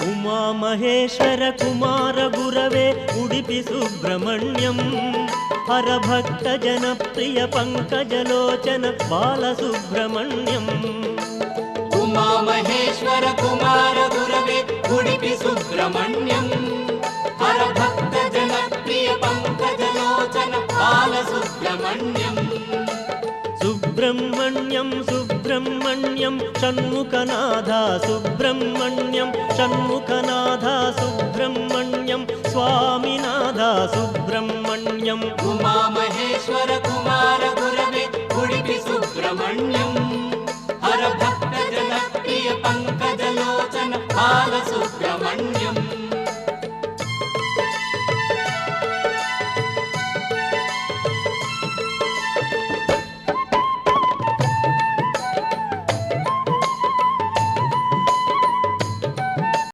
ಉಮಾ ಮಹೇಶ್ವರ ಕುಮಾರ ಗುರವೇ ಉಡುಪಿ ಸುಬ್ರಹ್ಮಣ್ಯಂ ಹರಭಕ್ತ ಜನಪ್ರಿಯ ಪಂಕಜಲೋಚನ ಬಾಲಸುಬ್ರಹ್ಮಣ್ಯಂ ಉಮಾ ಮಹೇಶ್ವರ ಕುಮಾರ ಗುರವೇ ಉಡುಪಿ ಸುಬ್ರಹ್ಮಣ್ಯಂ ಹರಭಕ್ತ ಜನಪ್ರಿಯ ಪಂಕಜಲೋಚನ ಬಾಲಸುಬ್ರಹ್ಮಣ್ಯಂ ಸುಬ್ರಹ್ಮಣ್ಯಂ ಸುಬ್ರಹ್ಮಣ್ಯಂ ಷಣ್ಮುಖನಾಥ ಸುಬ್ರಹ್ಮಣ್ಯಂ ಷಣ್ಮುಖನಾಥ ಸುಬ್ರಹ್ಮಣ್ಯಂ ಸ್ವಾಮಿನಾಥ ಸುಬ್ರಹ್ಮಣ್ಯಂ ಉಮಾ ಮಹೇಶ್ವರ ಕುಮಾರ ಗುರವೇ ಉಡುಪಿ ಸುಬ್ರಹ್ಮಣ್ಯಂ ಹರಭಕ್ತ ಜನಪ್ರಿಯ ಪಂಕಜಲೋಚನ ಬಾಲಸುಬ್ರಹ್ಮಣ್ಯಂ